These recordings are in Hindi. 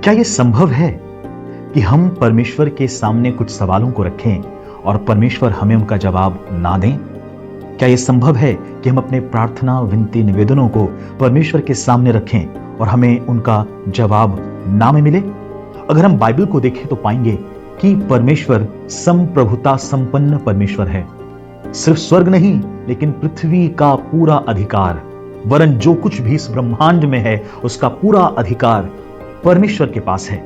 क्या यह संभव है कि हम परमेश्वर के सामने कुछ सवालों को रखें और परमेश्वर हमें उनका जवाब ना दें? क्या यह संभव है कि हम अपने प्रार्थना, विनती, निवेदनों को परमेश्वर के सामने रखें और हमें उनका जवाब ना में मिले? अगर हम बाइबल को देखें तो पाएंगे कि परमेश्वर संप्रभुता संपन्न परमेश्वर है। सिर्फ स्वर्ग नहीं, लेकिन पृथ्वी का पूरा अधिकार, वरन जो कुछ भी इस ब्रह्मांड में है उसका पूरा अधिकार परमेश्वर के पास है।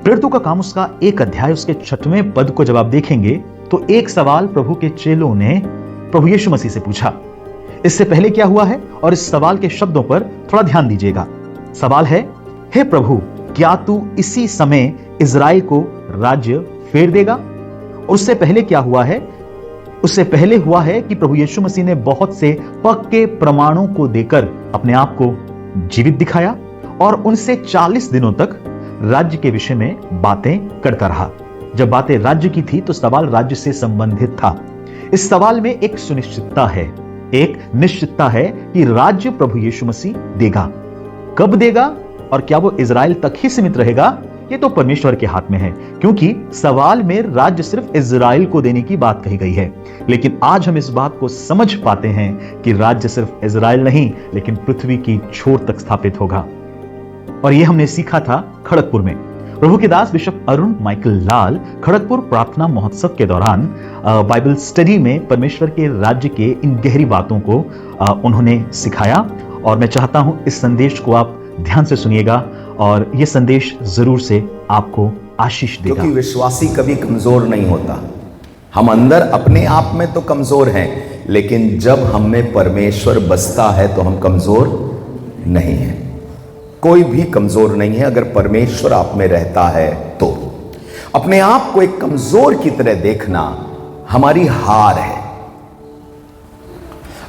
प्रेरितों का काम उसका 1 अध्याय उसके 6वें पद को जब आप देखेंगे तो एक सवाल प्रभु के चेलों ने प्रभु यीशु मसीह से पूछा। इससे पहले क्या हुआ है और इस सवाल के शब्दों पर थोड़ा ध्यान दीजिएगा। सवाल है, हे प्रभु, क्या तू इसी समय इज़राइल को राज्य फेर देगा? और उससे पहले क्या हुआ है? उससे पहले हुआ है कि प्रभु यीशु मसीह ने बहुत से पक्के प्रमाणों को देकर अपने आप को जीवित दिखाया और उनसे 40 दिनों तक राज्य के विषय में बातें करता रहा। जब बातें राज्य की थी तो सवाल राज्य से संबंधित था। इस सवाल में एक सुनिश्चितता है, एक निश्चितता है कि राज्य प्रभु यीशु मसीह देगा। कब देगा और क्या वो इज़राइल तक ही सीमित रहेगा, ये तो परमेश्वर के हाथ में है, क्योंकि सवाल में राज्य सिर्फ इज़राइल को देने की बात कही गई है। लेकिन आज हम इस बात को समझ पाते हैं कि राज्य सिर्फ इज़राइल नहीं, लेकिन पृथ्वी की छोर तक स्थापित होगा। और यह हमने सीखा था खड़गपुर में। प्रभु के दास बिशप अरुण माइकल लाल खड़गपुर प्रार्थना महोत्सव के दौरान बाइबल स्टडी में परमेश्वर के राज्य के इन गहरी बातों को उन्होंने सिखाया। और मैं चाहता हूं इस संदेश को आप ध्यान से सुनिएगा और यह संदेश जरूर से आपको आशीष देगा। क्योंकि विश्वासी कभी कमजोर नहीं होता। हम अंदर अपने आप में तो कमजोर हैं, लेकिन जब हम में परमेश्वर बसता है तो हम कमजोर नहीं हैं। कोई भी कमजोर नहीं है अगर परमेश्वर आप में रहता है तो। अपने आप को एक कमजोर की तरह देखना हमारी हार है।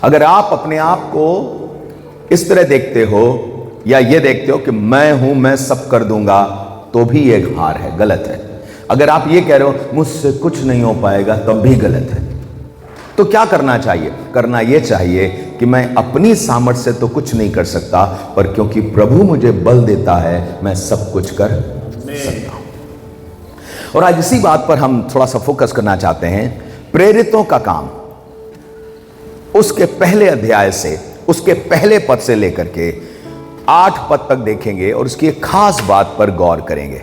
अगर आप अपने आप को इस तरह देखते हो या ये देखते हो कि मैं हूं, मैं सब कर दूंगा, तो भी एक हार है, गलत है। अगर आप ये कह रहे हो मुझसे कुछ नहीं हो पाएगा, तब भी गलत है। तो क्या करना चाहिए? करना यह चाहिए कि मैं अपनी सामर्थ्य से तो कुछ नहीं कर सकता, पर क्योंकि प्रभु मुझे बल देता है मैं सब कुछ कर सकता हूं। और आज इसी बात पर हम थोड़ा सा फोकस करना चाहते हैं। प्रेरितों का काम, उसके पहले अध्याय से, उसके पहले पद से लेकर के 8 पद तक देखेंगे और उसकी एक खास बात पर गौर करेंगे।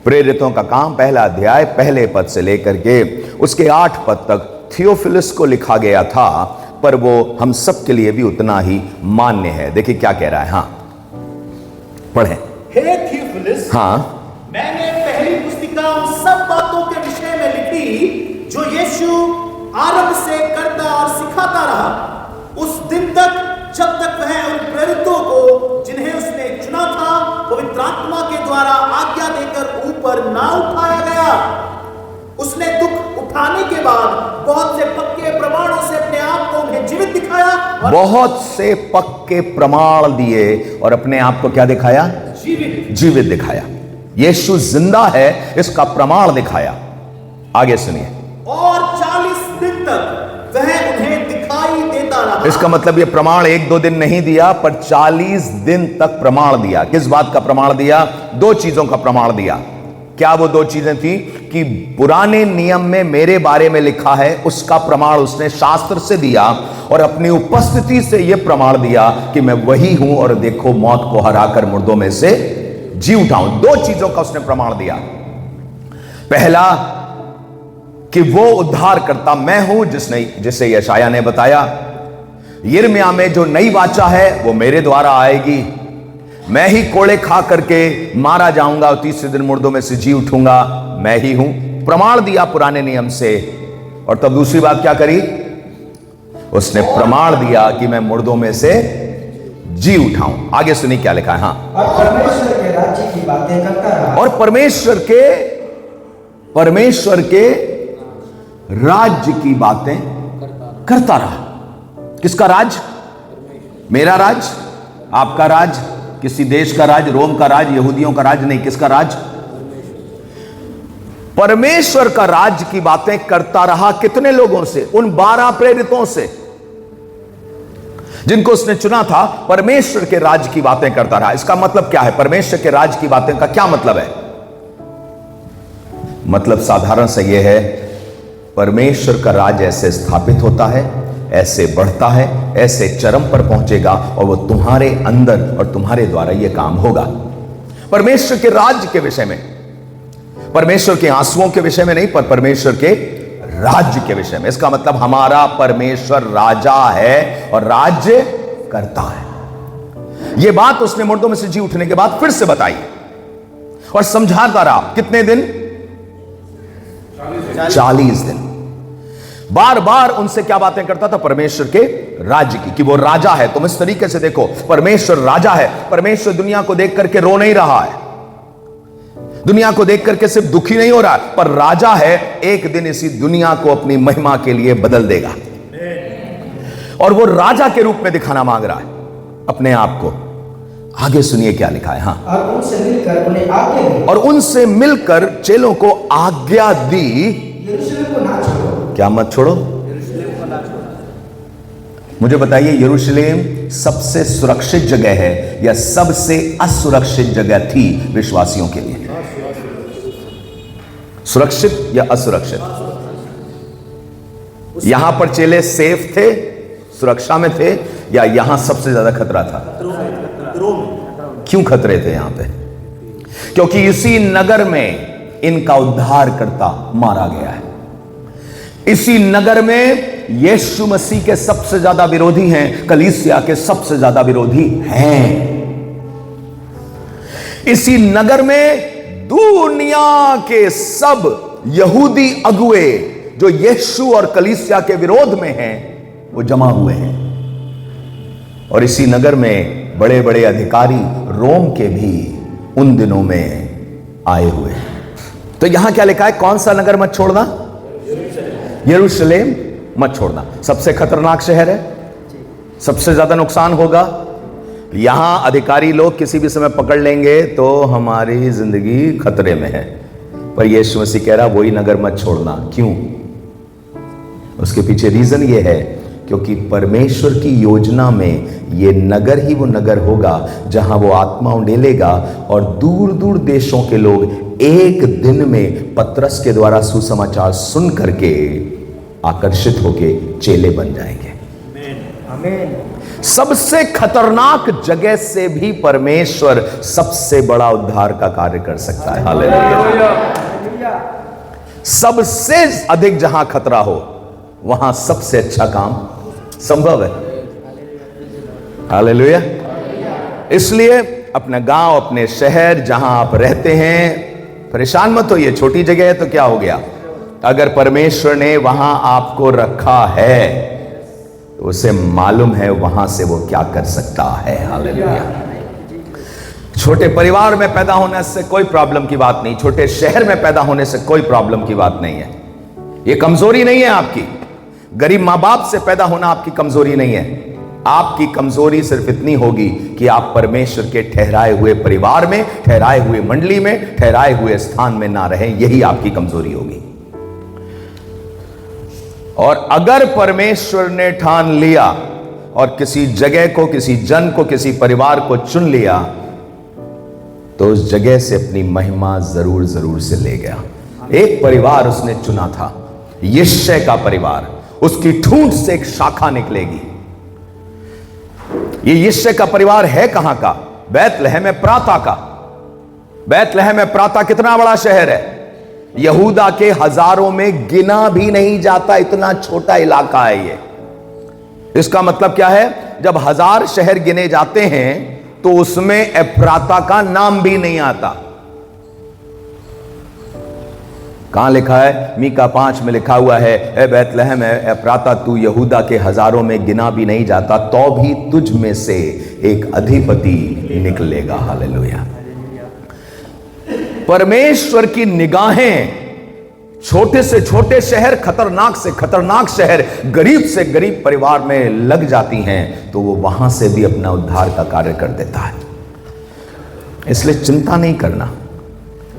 प्रेरितों का काम पहला अध्याय पहले पद से लेकर के उसके 8 पद तक थियोफिलस को लिखा गया था, पर वो हम सब के लिए भी उतना ही मान्य है। देखिए क्या कह रहा है। हाँ पढ़ें। हे थियोफिलस, हाँ, मैंने पहली पुस्तिका उन सब बातों के विषय में लिखी जो यीशु आरंभ से करता और सिखाता रहा, उस दिन तक जब तक वह उन प्रेरितों को जिन्हें उसने चुना था पवित्र आत्मा के द्वारा आज्ञा देकर ऊपर ना उठाया गया। उसने दुख उठाने के बाद बहुत से पक्के प्रमाणों से अपने आप को उन्हें जीवित दिखाया और बहुत से पक्के प्रमाण दिए और अपने आप को क्या दिखाया? जीवित दिखाया। यीशु जिंदा है, इसका प्रमाण दिखाया। आगे सुनिए। और 40 दिन तक वह उन्हें दिखाई देता रहा। इसका मतलब यह प्रमाण 1-2 दिन नहीं दिया, पर 40 दिन तक प्रमाण दिया। किस बात का प्रमाण दिया? 2 चीजों का प्रमाण दिया। क्या वो 2 चीजें थी? कि पुराने नियम में मेरे बारे में लिखा है, उसका प्रमाण उसने शास्त्र से दिया, और अपनी उपस्थिति से यह प्रमाण दिया कि मैं वही हूं और देखो मौत को हराकर मुर्दों में से जी उठाऊं। 2 चीजों का उसने प्रमाण दिया। पहला कि वो उद्धार करता मैं हूं, जिसे यशाया ने बताया। यिर्मयाह में जो नई वाचा है वो मेरे द्वारा आएगी। मैं ही कोड़े खा करके मारा जाऊंगा और 3 दिन मुर्दों में से जी उठूंगा, मैं ही हूं। प्रमाण दिया पुराने नियम से। और तब दूसरी बात क्या करी? उसने प्रमाण दिया कि मैं मुर्दों में से जी उठाऊं। आगे सुनिए क्या लिखा है। हाँ, और परमेश्वर के राज्य की बातें करता रहा। और परमेश्वर के राज्य की बातें करता रहा। किसका राज? मेरा राज, आपका राज, किसी देश का राज, रोम का राज, यहूदियों का राज नहीं। किसका राज? परमेश्वर का राज की बातें करता रहा। कितने लोगों से? उन 12 प्रेरितों से। जिनको उसने चुना था, परमेश्वर के राज की बातें करता रहा। इसका मतलब क्या है? परमेश्वर के राज की बातें का क्या मतलब है? मतलब साधारण सा यह है, परमेश्वर का राज ऐसे स्थापित होता है, ऐसे बढ़ता है, ऐसे चरम पर पहुंचेगा और वो तुम्हारे अंदर और तुम्हारे द्वारा यह काम होगा। परमेश्वर के राज्य के विषय में, परमेश्वर के आंसुओं के विषय में नहीं, पर परमेश्वर के राज्य के विषय में। इसका मतलब हमारा परमेश्वर राजा है और राज्य करता है। यह बात उसने मुर्दों में से जी उठने के बाद फिर से बताई और समझाता रहा। कितने दिन? 40 दिन। बार बार उनसे क्या बातें करता था? परमेश्वर के राज्य की, कि वो राजा है। तुम इस तरीके से देखो, परमेश्वर राजा है। परमेश्वर दुनिया को देख करके रो नहीं रहा है, दुनिया को देख करके सिर्फ दुखी नहीं हो रहा है, पर राजा है। एक दिन इसी दुनिया को अपनी महिमा के लिए बदल देगा और वो राजा के रूप में दिखाना मांग रहा है अपने आप को। आगे सुनिए क्या लिखा है। हाँ, और उनसे मिलकर उन्हें आज्ञा दी, और उनसे मिलकर चेलों को आज्ञा दी, यरूशलेम को ना छोड़ो। क्या मत छोड़ो? मुझे बताइए, यरूशलेम सबसे सुरक्षित जगह है या सबसे असुरक्षित जगह थी विश्वासियों के लिए? सुरक्षित या असुरक्षित? यहां पर चेले सेफ थे, सुरक्षा में थे, या यहां सबसे ज्यादा खतरा था? क्यों खतरे थे यहां पे? क्योंकि इसी नगर में इनका उद्धारकर्ता मारा गया है। इसी नगर में यीशु मसीह के सबसे ज्यादा विरोधी हैं, कलीसिया के सबसे ज्यादा विरोधी हैं। इसी नगर में दुनिया के सब यहूदी अगुए जो यीशु और कलीसिया के विरोध में हैं, वो जमा हुए हैं। और इसी नगर में बड़े बड़े अधिकारी रोम के भी उन दिनों में आए हुए हैं। तो यहां क्या लिखा है? कौन सा नगर मत छोड़ना? यरूशलेम मत छोड़ना। सबसे खतरनाक शहर है, सबसे ज्यादा नुकसान होगा। यहां अधिकारी लोग किसी भी समय पकड़ लेंगे तो हमारी जिंदगी खतरे में है। पर यीशु मसीह कह रहा वही नगर मत छोड़ना। क्यों? उसके पीछे रीजन ये है, क्योंकि परमेश्वर की योजना में ये नगर ही वो नगर होगा जहां वो आत्मा उंडेलेगा और दूर दूर देशों के लोग एक दिन में पतरस के द्वारा सुसमाचार सुन करके आकर्षित होके चेले बन जाएंगे। आमीन। सबसे खतरनाक जगह से भी परमेश्वर सबसे बड़ा उद्धार का कार्य कर सकता है। हालेलुया। सबसे अधिक जहां खतरा हो वहां सबसे अच्छा काम संभव है। हालेलुया। इसलिए अपना गांव, अपने शहर जहां आप रहते हैं, परेशान मत होइए। छोटी जगह है तो क्या हो गया? अगर परमेश्वर ने वहां आपको रखा है तो उसे मालूम है वहां से वो क्या कर सकता है। हालेलुया। छोटे परिवार में पैदा होने से कोई प्रॉब्लम की बात नहीं, छोटे शहर में पैदा होने से कोई प्रॉब्लम की बात नहीं है। ये कमजोरी नहीं है आपकी। गरीब मां बाप से पैदा होना आपकी कमजोरी नहीं है। आपकी कमजोरी सिर्फ इतनी होगी कि आप परमेश्वर के ठहराए हुए परिवार में, ठहराए हुए मंडली में, ठहराए हुए स्थान में ना रहें। यही आपकी कमजोरी होगी। और अगर परमेश्वर ने ठान लिया और किसी जगह को, किसी जन को, किसी परिवार को चुन लिया तो उस जगह से अपनी महिमा जरूर जरूर से ले गया। एक परिवार उसने चुना था, यिशै का परिवार। उसकी ठूंठ से एक शाखा निकलेगी। ये यिशै का परिवार है कहां का? बैतलहम एफ्राता का। बैतलहम एफ्राता कितना बड़ा शहर है? यहूदा के हजारों में गिना भी नहीं जाता, इतना छोटा इलाका है ये। इसका मतलब क्या है? जब 1000 शहर गिने जाते हैं तो उसमें एफ्राता का नाम भी नहीं आता। कहां लिखा है? मीका 5 में लिखा हुआ है, ए बैतलहम एफ्राता, तू यहूदा के हजारों में गिना भी नहीं जाता, तो भी तुझ में से एक अधिपति निकलेगा। हालेलुया। परमेश्वर की निगाहें छोटे से छोटे शहर, खतरनाक से खतरनाक शहर, गरीब से गरीब परिवार में लग जाती हैं तो वो वहां से भी अपना उद्धार का कार्य कर देता है। इसलिए चिंता नहीं करना,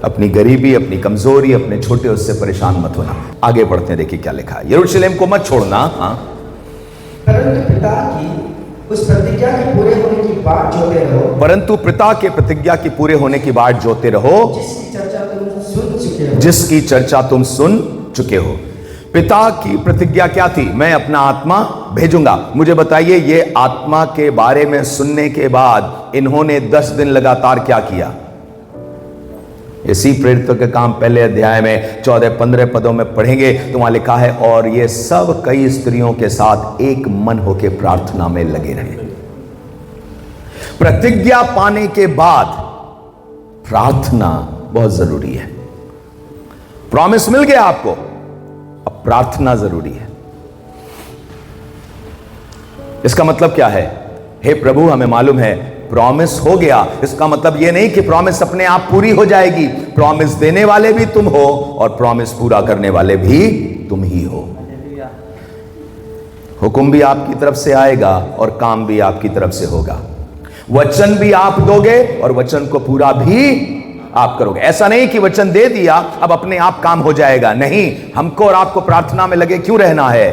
अपनी गरीबी, अपनी कमजोरी, अपने छोटे उससे परेशान मत होना। आगे बढ़ते हैं, देखिए क्या लिखा है। यरूशलेम को मत छोड़ना, हाँ, परंतु पिता की उस प्रतिज्ञा के पूरे होने की बाट जोते रहो, परंतु पिता के प्रतिज्ञा की पूरे होने की बाट जोते रहो, जिसकी चर्चा तुम सुन चुके हो। जिसकी चर्चा तुम सुन चुके हो। पिता की प्रतिज्ञा क्या थी? मैं अपना आत्मा भेजूंगा। मुझे बताइए, ये आत्मा के बारे में सुनने के बाद इन्होंने 10 दिन लगातार क्या किया? इसी प्रेरितों के काम पहले अध्याय में 14-15 पदों में पढ़ेंगे तो वहां लिखा है, और ये सब कई स्त्रियों के साथ एक मन होकर प्रार्थना में लगे रहे। प्रतिज्ञा पाने के बाद प्रार्थना बहुत जरूरी है। प्रॉमिस मिल गया आपको, अब प्रार्थना जरूरी है। इसका मतलब क्या है? हे प्रभु, हमें मालूम है प्रॉमिस हो गया। इसका मतलब यह नहीं कि प्रॉमिस अपने आप पूरी हो जाएगी। प्रॉमिस देने वाले भी तुम हो और प्रॉमिस पूरा करने वाले भी तुम ही हो। हुक्म भी आपकी तरफ से आएगा और काम भी आपकी तरफ से होगा। वचन भी आप दोगे और वचन को पूरा भी आप करोगे। ऐसा नहीं कि वचन दे दिया अब अपने आप काम हो जाएगा। नहीं, हमको और आपको प्रार्थना में लगे क्यों रहना है?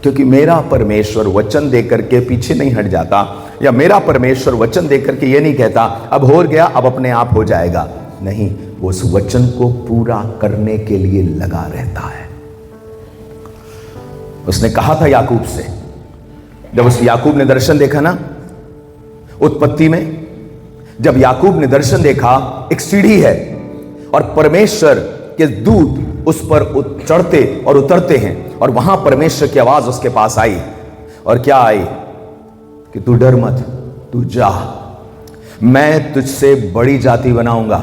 क्योंकि मेरा परमेश्वर वचन देकर के पीछे नहीं हट जाता, या मेरा परमेश्वर वचन देकर के ये नहीं कहता अब हो गया, अब अपने आप हो जाएगा। नहीं, वो उस वचन को पूरा करने के लिए लगा रहता है। उसने कहा था याकूब से, जब उस याकूब ने दर्शन देखा ना उत्पत्ति में, जब याकूब ने दर्शन देखा, एक सीढ़ी है और परमेश्वर के दूत उस पर चढ़ते और उतरते हैं, और वहां परमेश्वर की आवाज उसके पास आई, और क्या आई? कि तू डर मत, तू जा, मैं तुझसे बड़ी जाति बनाऊंगा,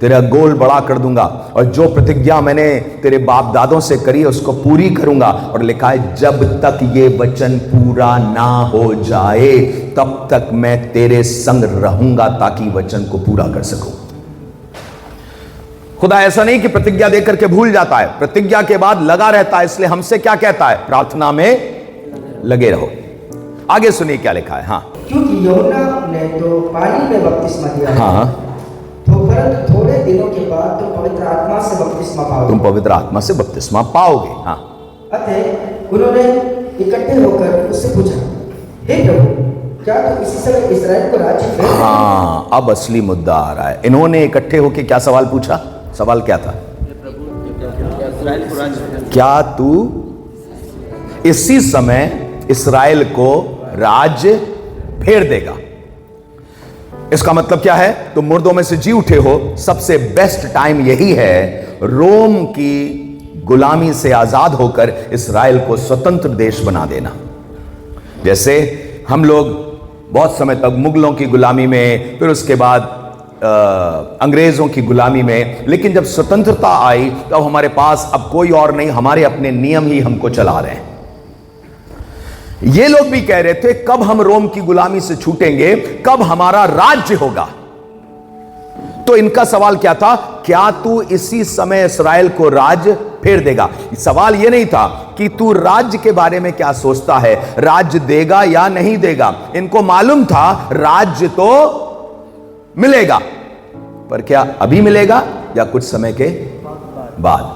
तेरा गोल बड़ा कर दूंगा, और जो प्रतिज्ञा मैंने तेरे बाप दादों से करी है उसको पूरी करूंगा। और लिखा है, जब तक ये वचन पूरा ना हो जाए तब तक मैं तेरे संग रहूंगा, ताकि वचन को पूरा कर सकूं। खुदा ऐसा नहीं कि प्रतिज्ञा देकर के भूल जाता है, प्रतिज्ञा के बाद लगा रहता है। इसलिए हमसे क्या कहता है? प्रार्थना में लगे रहो। आगे सुनिए क्या लिखा है। हाँ, क्योंकि यूहन्ना ने तो पानी में बपतिस्मा दिया, हाँ, तो परंतु थोड़े दिनों के बाद तुम पवित्र आत्मा से बपतिस्मा पाओगे। तुम पवित्र आत्मा से बपतिस्मा पाओगे। हाँ, अतः उन्होंने इकट्ठे होकर उससे पूछा, हे प्रभु, क्या तू इसी समय इस्राएल को राज्य फेर देगा? हाँ, अब असली मुद्दा आ रहा है। इन्होंने इकट्ठे होकर क्या सवाल पूछा? सवाल क्या था? क्या तू इसी समय इस्राएल को राज्य फेर देगा? इसका मतलब क्या है? तुम मुर्दों में से जी उठे हो, सबसे बेस्ट टाइम यही है रोम की गुलामी से आजाद होकर इस्राएल को स्वतंत्र देश बना देना। जैसे हम लोग बहुत समय तक मुगलों की गुलामी में, फिर उसके बाद अंग्रेजों की गुलामी में, लेकिन जब स्वतंत्रता आई तब हमारे पास अब कोई और नहीं, हमारे अपने नियम ही हमको चला रहे हैं। ये लोग भी कह रहे थे कब हम रोम की गुलामी से छूटेंगे, कब हमारा राज्य होगा। तो इनका सवाल क्या था? क्या तू इसी समय इस्राएल को राज्य फेर देगा? सवाल यह नहीं था कि तू राज्य के बारे में क्या सोचता है, राज्य देगा या नहीं देगा। इनको मालूम था राज्य तो मिलेगा, पर क्या अभी मिलेगा या कुछ समय के बाद।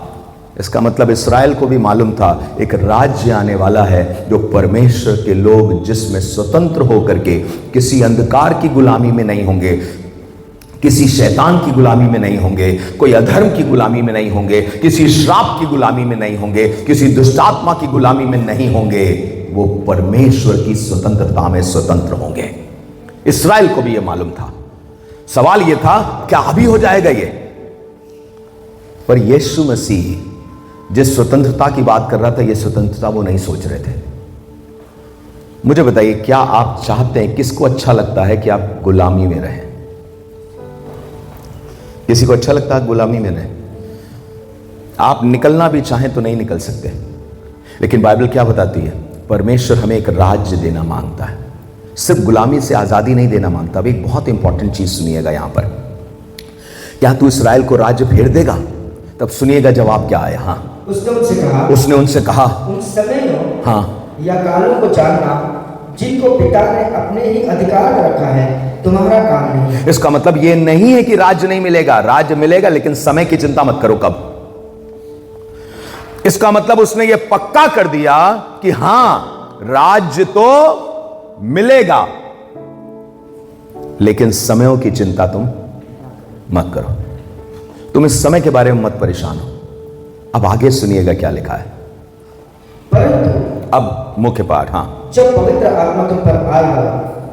इसका मतलब इस्राएल को भी मालूम था एक राज्य आने वाला है जो परमेश्वर के लोग जिसमें स्वतंत्र होकर के किसी अंधकार की गुलामी में नहीं होंगे, किसी शैतान की गुलामी में नहीं होंगे, कोई अधर्म की गुलामी में नहीं होंगे, किसी श्राप की गुलामी में नहीं होंगे, किसी दुष्टात्मा की गुलामी में नहीं होंगे। वो परमेश्वर की स्वतंत्रता में स्वतंत्र होंगे। इस्राएल को भी यह मालूम था। सवाल यह था क्या अभी हो जाएगा ये? पर यीशु मसीह जिस स्वतंत्रता की बात कर रहा था, यह स्वतंत्रता वो नहीं सोच रहे थे। मुझे बताइए, क्या आप चाहते हैं, किसको अच्छा लगता है कि आप गुलामी में रहें? किसी को अच्छा लगता है गुलामी में रहें? आप निकलना भी चाहें तो नहीं निकल सकते। लेकिन बाइबल क्या बताती है? परमेश्वर हमें एक राज्य देना मांगता है, सिर्फ गुलामी से आजादी नहीं देना मांगता। अब एक बहुत इंपॉर्टेंट चीज सुनिएगा यहां पर, क्या तू इस्राएल को राज्य फेर देगा? तब सुनिएगा जवाब क्या आया। हाँ, उसने उनसे कहा उन समयों हाँ या कालों को जानना जिनको पिता ने अपने ही अधिकार में रखा है तुम्हारा काम नहीं है। इसका मतलब यह नहीं है कि राज्य नहीं मिलेगा, राज्य मिलेगा, लेकिन समय की चिंता मत करो कब। इसका मतलब उसने यह पक्का कर दिया कि हां राज्य तो मिलेगा, लेकिन समयों की चिंता तुम मत करो। तुम इस समय के बारे में मत परेशान हो। अब आगे सुनिएगा क्या लिखा है। परंतु अब मुख्य पाठ, हाँ, जब पवित्र आत्मा तुम पर आएगा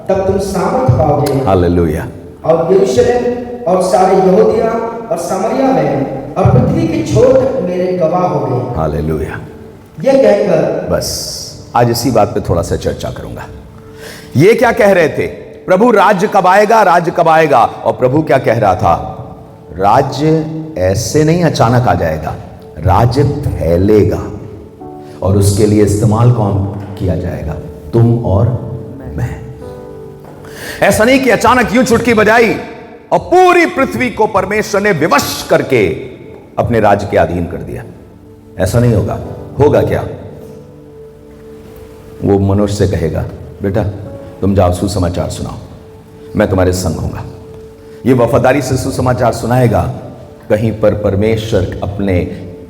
तब तुम सामर्थ पाओगे हालेलुया। और यरूशलेम और सारे यहूदिया और सामरिया में और पृथ्वी के छोर तक मेरे गवाह होंगे। हालेलुया। यह कहकर बस आज इसी बात पे थोड़ा सा चर्चा करूंगा। ये क्या कह रहे थे? प्रभु राज्य कब आएगा, राज्य कब आएगा? और प्रभु क्या कह रहा था? राज्य ऐसे नहीं अचानक आ जाएगा, राज्य फैलेगा और उसके लिए इस्तेमाल कौन किया जाएगा? तुम और मैं। ऐसा नहीं कि अचानक यूं चुटकी बजाई और पूरी पृथ्वी को परमेश्वर ने विवश करके अपने राज्य के अधीन कर दिया। ऐसा नहीं होगा। होगा क्या? वो मनुष्य से कहेगा, बेटा तुम जाओ सुसमाचार सुनाओ, मैं तुम्हारे संग होऊंगा। ये वफादारी से सुसमाचार सुनाएगा। कहीं पर परमेश्वर अपने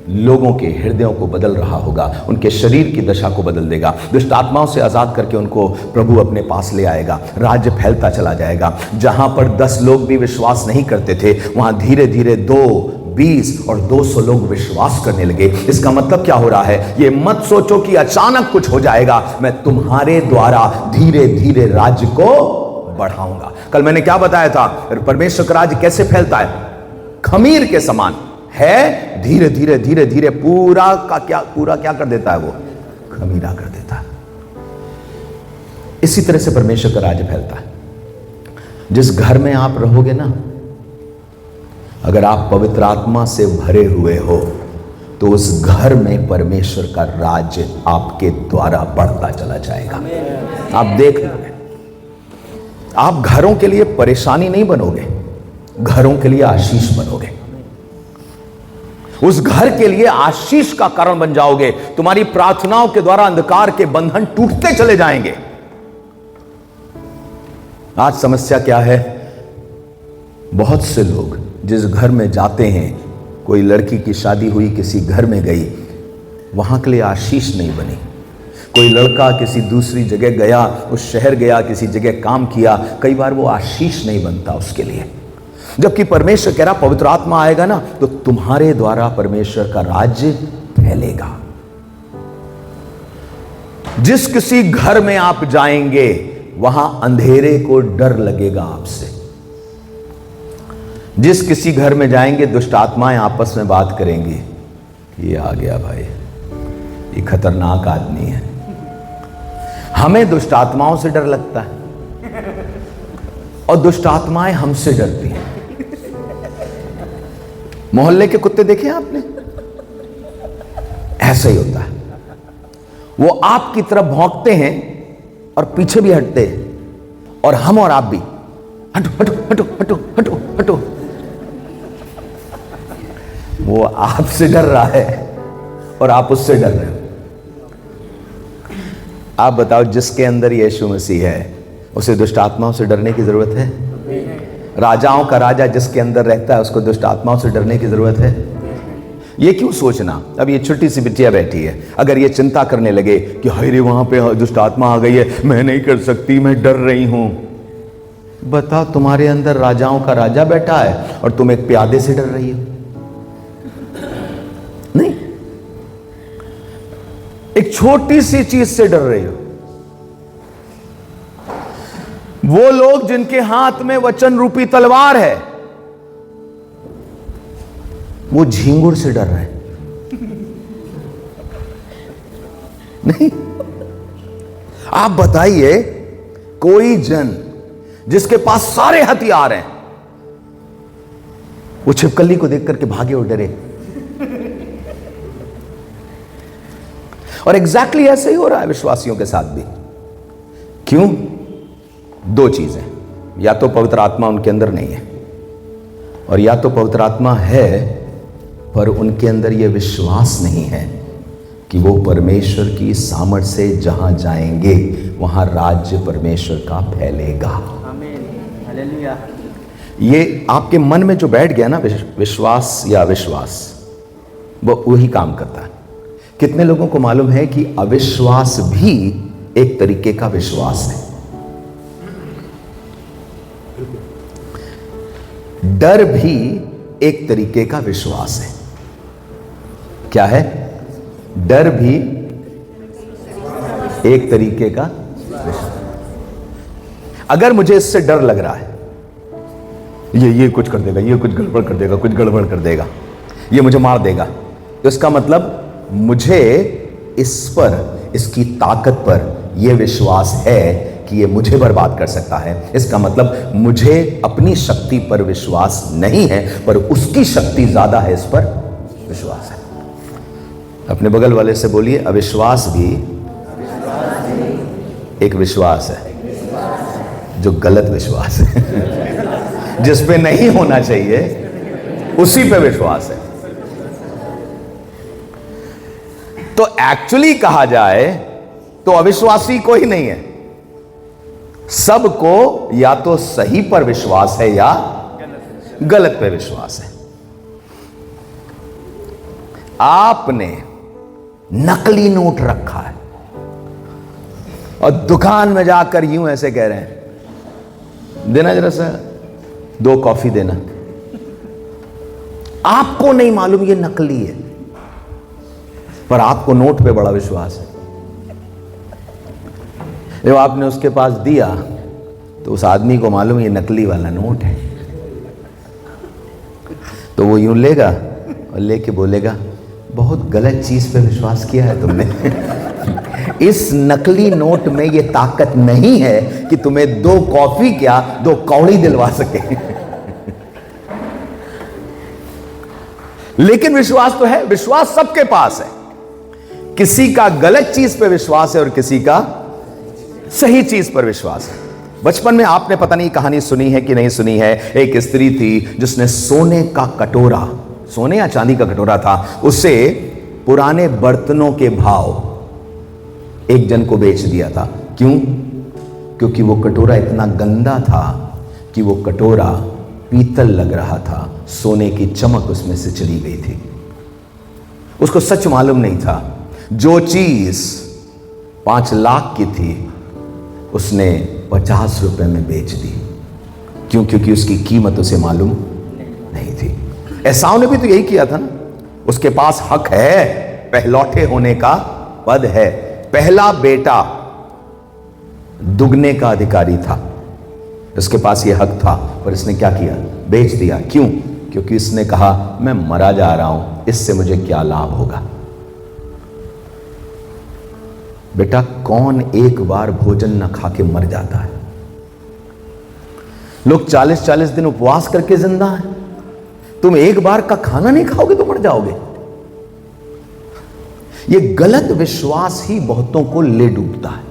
लोगों के हृदयों को बदल रहा होगा, उनके शरीर की दशा को बदल देगा, दुष्ट आत्माओं से आजाद करके उनको प्रभु अपने पास ले आएगा। राज्य फैलता चला जाएगा। जहां पर 10 लोग भी विश्वास नहीं करते थे, वहां धीरे धीरे 2, 20 और 200 लोग विश्वास करने लगे। इसका मतलब क्या हो रहा है? ये मत सोचो कि अचानक कुछ हो जाएगा। मैं तुम्हारे द्वारा धीरे धीरे राज्य को बढ़ाऊंगा। कल मैंने क्या बताया था? परमेश्वर का राज्य कैसे फैलता है? खमीर के समान है, धीरे धीरे धीरे धीरे पूरा क्या कर देता है? वो खमीरा कर देता है। इसी तरह से परमेश्वर का राज्य फैलता है। जिस घर में आप रहोगे ना, अगर आप पवित्र आत्मा से भरे हुए हो तो उस घर में परमेश्वर का राज्य आपके द्वारा बढ़ता चला जाएगा। आप देख लोगे। आप घरों के लिए परेशानी नहीं बनोगे, घरों के लिए आशीष बनोगे। उस घर के लिए आशीष का कारण बन जाओगे। तुम्हारी प्रार्थनाओं के द्वारा अंधकार के बंधन टूटते चले जाएंगे। आज समस्या क्या है? बहुत से लोग जिस घर में जाते हैं, कोई लड़की की शादी हुई, किसी घर में गई, वहां के लिए आशीष नहीं बनी। कोई लड़का किसी दूसरी जगह गया, उस शहर गया, किसी जगह काम किया, कई बार वो आशीष नहीं बनता उसके लिए। जबकि परमेश्वर कह रहा पवित्र आत्मा आएगा ना तो तुम्हारे द्वारा परमेश्वर का राज्य फैलेगा। जिस किसी घर में आप जाएंगे वहां अंधेरे को डर लगेगा आपसे। जिस किसी घर में जाएंगे दुष्ट आत्माएं आपस में बात करेंगी, ये आ गया भाई, ये खतरनाक आदमी है। हमें दुष्ट आत्माओं से डर लगता है और दुष्ट आत्माएं हमसे डरती हैं। मोहल्ले के कुत्ते देखे आपने? ऐसा ही होता है। वो आपकी तरफ भौंकते हैं और पीछे भी हटते हैं, और हम और आप भी हटो हटो हटो हटो हटो हटो। वो आपसे डर रहा है और आप उससे डर रहे हो। आप बताओ, जिसके अंदर यीशु मसीह है उसे दुष्ट आत्माओं से डरने की जरूरत है? राजाओं का राजा जिसके अंदर रहता है उसको दुष्ट आत्माओं से डरने की जरूरत है? ये क्यों सोचना? अब ये छोटी सी बिटिया बैठी है, अगर ये चिंता करने लगे कि हाय रे वहां पे दुष्ट आत्मा आ गई है, मैं नहीं कर सकती, मैं डर रही हूं। बता, तुम्हारे अंदर राजाओं का राजा बैठा है और तुम एक प्यादे से डर रही हो? नहीं, एक छोटी सी चीज से डर रही हो। वो लोग जिनके हाथ में वचन रूपी तलवार है, वो झींगुर से डर रहे हैं। नहीं, आप बताइए, कोई जन जिसके पास सारे हथियार हैं, वो छिपकली को देख करके भागे और डरे? और एग्जैक्टली ऐसे ही हो रहा है विश्वासियों के साथ भी। क्यों? दो चीजें, या तो पवित्र आत्मा उनके अंदर नहीं है, और या तो पवित्र आत्मा है पर उनके अंदर यह विश्वास नहीं है कि वो परमेश्वर की सामर्थ से जहां जाएंगे वहां राज्य परमेश्वर का फैलेगा। आमीन, हालेलुया। ये आपके मन में जो बैठ गया ना, विश्वास या अविश्वास, वो वही काम करता है। कितने लोगों को मालूम है कि अविश्वास भी एक तरीके का विश्वास है। डर भी एक तरीके का विश्वास है। क्या है? डर भी एक तरीके का विश्वास। अगर मुझे इससे डर लग रहा है, ये कुछ कर देगा, ये कुछ गड़बड़ कर देगा, कुछ गड़बड़ कर देगा, ये मुझे मार देगा, तो इसका मतलब मुझे इस पर, इसकी ताकत पर यह विश्वास है कि ये मुझे बर्बाद कर सकता है। इसका मतलब मुझे अपनी शक्ति पर विश्वास नहीं है, पर उसकी शक्ति ज्यादा है, इस पर विश्वास है। अपने बगल वाले से बोलिए, अविश्वास भी एक विश्वास है, जो गलत विश्वास है जिस पे नहीं होना चाहिए उसी पे विश्वास है। तो एक्चुअली कहा जाए तो अविश्वासी कोई नहीं है, सबको या तो सही पर विश्वास है या गलत पे विश्वास है। आपने नकली नोट रखा है और दुकान में जाकर यूं ऐसे कह रहे हैं, देना जरा सा 2 कॉफी देना। आपको नहीं मालूम ये नकली है, पर आपको नोट पे बड़ा विश्वास है। जब आपने उसके पास दिया तो उस आदमी को मालूम ये नकली वाला नोट है, तो वो यूं लेगा और लेके बोलेगा, बहुत गलत चीज पे विश्वास किया है तुमने इस नकली नोट में ये ताकत नहीं है कि तुम्हें 2 कॉफी क्या 2 कौड़ी दिलवा सके लेकिन विश्वास तो है, विश्वास सबके पास है। किसी का गलत चीज पे विश्वास है और किसी का सही चीज पर विश्वास है। बचपन में आपने पता नहीं कहानी सुनी है कि नहीं सुनी है, एक स्त्री थी जिसने सोने का कटोरा, सोने या चांदी का कटोरा था, उसे पुराने बर्तनों के भाव एक जन को बेच दिया था। क्यों? क्योंकि वो कटोरा इतना गंदा था कि वो कटोरा पीतल लग रहा था, सोने की चमक उसमें से चली गई थी। उसको सच मालूम नहीं था, जो चीज 5 लाख की थी उसने 50 रुपए में बेच दी। क्यों? क्योंकि उसकी कीमत उसे मालूम नहीं थी। एसाव ने भी तो यही किया था ना, उसके पास हक है, पहलौठे होने का पद है, पहला बेटा दुगने का अधिकारी था, उसके पास यह हक था, पर इसने क्या किया? बेच दिया। क्यों? क्योंकि इसने कहा मैं मरा जा रहा हूं, इससे मुझे क्या लाभ होगा। बेटा, कौन एक बार भोजन न खा के मर जाता है? लोग 40-40 दिन उपवास करके जिंदा हैं। तुम एक बार का खाना नहीं खाओगे तो मर जाओगे। यह गलत विश्वास ही बहुतों को ले डूबता है।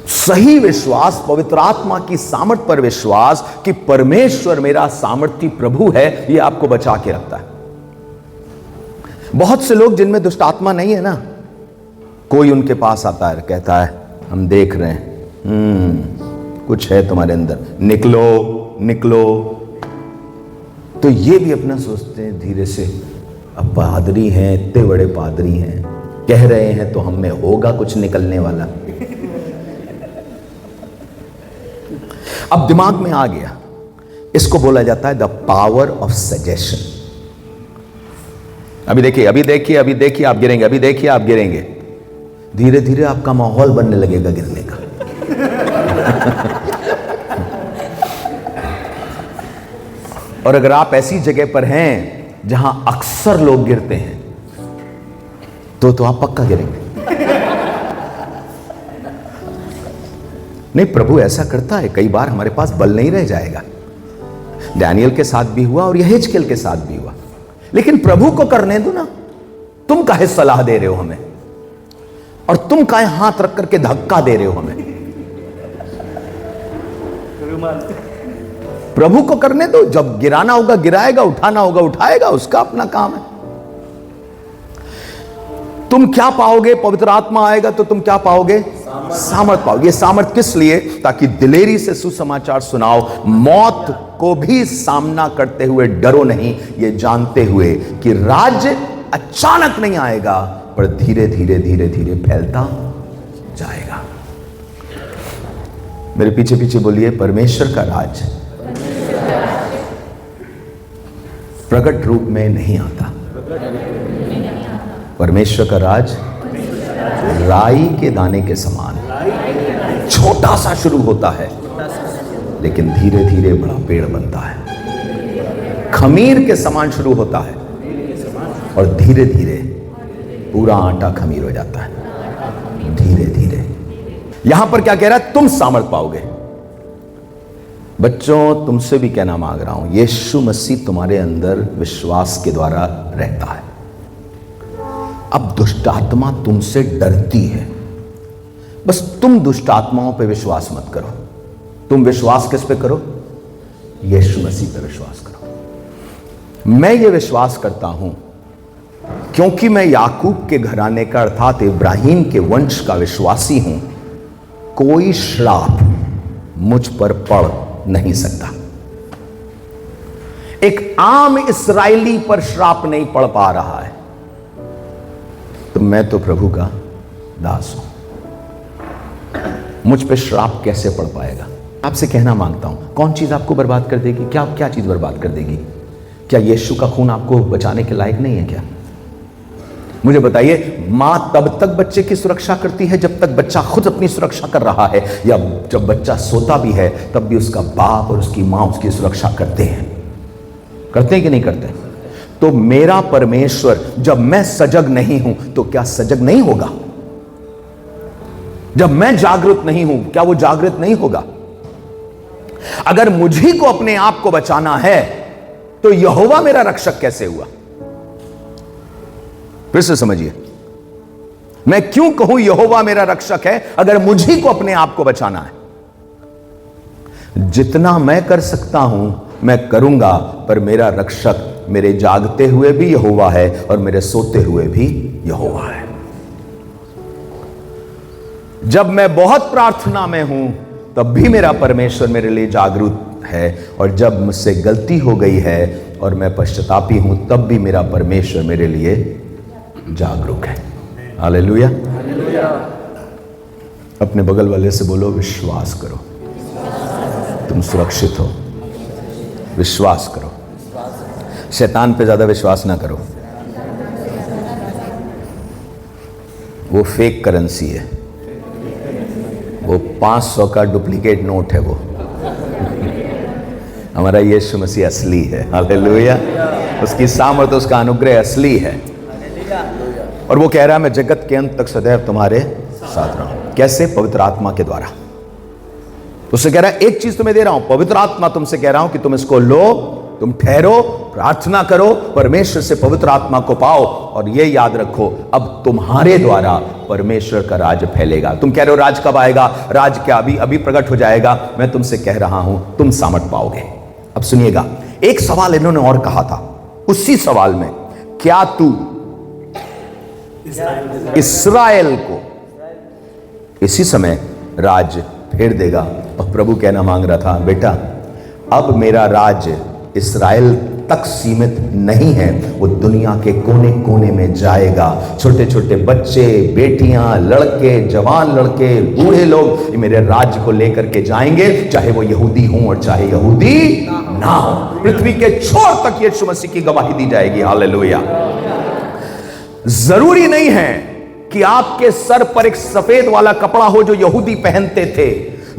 सही विश्वास, पवित्र आत्मा की सामर्थ पर विश्वास कि परमेश्वर मेरा सामर्थी प्रभु है, यह आपको बचा के रखता है। बहुत से लोग जिनमें दुष्ट आत्मा नहीं है ना, कोई उनके पास आता है, कहता है हम देख रहे हैं कुछ है तुम्हारे अंदर, निकलो निकलो। तो ये भी अपना सोचते हैं धीरे से, अब पादरी हैं, इतने बड़े पादरी हैं, कह रहे हैं तो हम में होगा कुछ निकलने वाला। अब दिमाग में आ गया, इसको बोला जाता है द पावर ऑफ सजेशन। अभी देखिए अभी देखिए अभी देखिए आप गिरेंगे, अभी देखिए आप गिरेंगे। धीरे धीरे आपका माहौल बनने लगेगा गिरने का। और अगर आप ऐसी जगह पर हैं जहां अक्सर लोग गिरते हैं तो आप पक्का गिरेंगे। नहीं, प्रभु ऐसा करता है, कई बार हमारे पास बल नहीं रह जाएगा। डैनियल के साथ भी हुआ और यहेजकेल के साथ भी हुआ, लेकिन प्रभु को करने दो ना। तुम काहे सलाह दे रहे हो हमें, और तुम काहे हाथ रख करके धक्का दे रहे हो हमें? प्रभु को करने दो, जब गिराना होगा गिराएगा, उठाना होगा उठाएगा, उसका अपना काम है। तुम क्या पाओगे? पवित्र आत्मा आएगा तो तुम क्या पाओगे? सामर्थ पाओगे। ये सामर्थ किस लिए? ताकि दिलेरी से सुसमाचार सुनाओ, मौत को भी सामना करते हुए डरो नहीं, ये जानते हुए कि राज्य अचानक नहीं आएगा, पर धीरे धीरे धीरे धीरे फैलता जाएगा। मेरे पीछे पीछे बोलिए, परमेश्वर का राज प्रकट रूप में नहीं आता। परमेश्वर का राज राई के दाने के समान छोटा सा शुरू होता है, लेकिन धीरे धीरे बड़ा पेड़ बनता है। खमीर के समान शुरू होता है और धीरे धीरे पूरा आटा खमीर हो जाता है। धीरे धीरे यहां पर क्या कह रहा है? तुम सामर्थ पाओगे। बच्चों, तुमसे भी कहना मांग रहा हूं, यीशु मसीह तुम्हारे अंदर विश्वास के द्वारा रहता है। अब दुष्ट आत्मा तुमसे डरती है, बस तुम दुष्ट आत्माओं पे विश्वास मत करो। तुम विश्वास किस पे करो? यीशु मसीह पे विश्वास करो। मैं ये विश्वास करता हूं क्योंकि मैं याकूब के घराने का अर्थात इब्राहिम के वंश का विश्वासी हूं, कोई श्राप मुझ पर पड़ नहीं सकता। एक आम इस्राएली पर श्राप नहीं पड़ पा रहा है, तो मैं तो प्रभु का दास हूं, मुझ पे श्राप कैसे पड़ पाएगा? आपसे कहना मांगता हूं, कौन चीज आपको बर्बाद कर देगी? क्या चीज बर्बाद कर देगी? क्या यीशु का खून आपको बचाने के लायक नहीं है क्या? मुझे बताइए, मां तब तक बच्चे की सुरक्षा करती है जब तक बच्चा खुद अपनी सुरक्षा कर रहा है, या जब बच्चा सोता भी है तब भी उसका बाप और उसकी मां उसकी सुरक्षा करते हैं? करते हैं कि नहीं करते? तो मेरा परमेश्वर जब मैं सजग नहीं हूं तो क्या सजग नहीं होगा? जब मैं जागृत नहीं हूं क्या वो जागृत नहीं होगा? अगर मुझी को अपने आप को बचाना है तो यहोवा मेरा रक्षक कैसे हुआ? फिर से समझिए, मैं क्यों कहूं यहोवा मेरा रक्षक है अगर मुझी को अपने आप को बचाना है? जितना मैं कर सकता हूं मैं करूंगा, पर मेरा रक्षक मेरे जागते हुए भी यहोवा है और मेरे सोते हुए भी यहोवा है। जब मैं बहुत प्रार्थना में हूं तब भी मेरा परमेश्वर मेरे लिए जागरूक है, और जब मुझसे गलती हो गई है और मैं पश्चातापी हूं तब भी मेरा परमेश्वर मेरे लिए जागरूक है। हालेलुया। अपने बगल वाले से बोलो, विश्वास करो, तुम सुरक्षित हो। विश्वास करो, शैतान पे ज्यादा विश्वास ना करो, वो फेक करेंसी है, वो 500 का डुप्लीकेट नोट है। वो हमारा यीशु मसीह असली है। हालेलुया। उसकी सामर्थ, उसका अनुग्रह असली है, और वो कह रहा है मैं जगत के अंत तक सदैव तुम्हारे साथ रहूं। कैसे? पवित्र आत्मा के द्वारा। उससे कह रहा है एक चीज तुम्हें दे रहा हूं, पवित्र आत्मा तुमसे कह रहा हूं कि तुम इसको लो, तुम ठहरो, प्रार्थना करो, परमेश्वर से पवित्र आत्मा को पाओ, और ये याद रखो अब तुम्हारे द्वारा परमेश्वर का राज फैलेगा। तुम कह रहे हो राज कब आएगा? राज क्या अभी प्रकट हो जाएगा? मैं तुमसे कह रहा हूं तुम सामर्थ पाओगे। अब सुनिएगा, एक सवाल इन्होंने और कहा था, उसी सवाल में, क्या तू इस्राएल को इसी समय राज फेर देगा? और प्रभु कहना मांग रहा था, बेटा अब मेरा राज इस्राएल तक सीमित नहीं है, वो दुनिया के कोने कोने में जाएगा। छोटे छोटे बच्चे, बेटियां, लड़के, जवान लड़के, बूढ़े लोग ये मेरे राज्य को लेकर के जाएंगे, चाहे वो यहूदी हों और चाहे यहूदी ना हो। पृथ्वी के छोर तक यीशु मसीह की गवाही दी जाएगी। हालेलुया। जरूरी नहीं है कि आपके सर पर एक सफेद वाला कपड़ा हो जो यहूदी पहनते थे।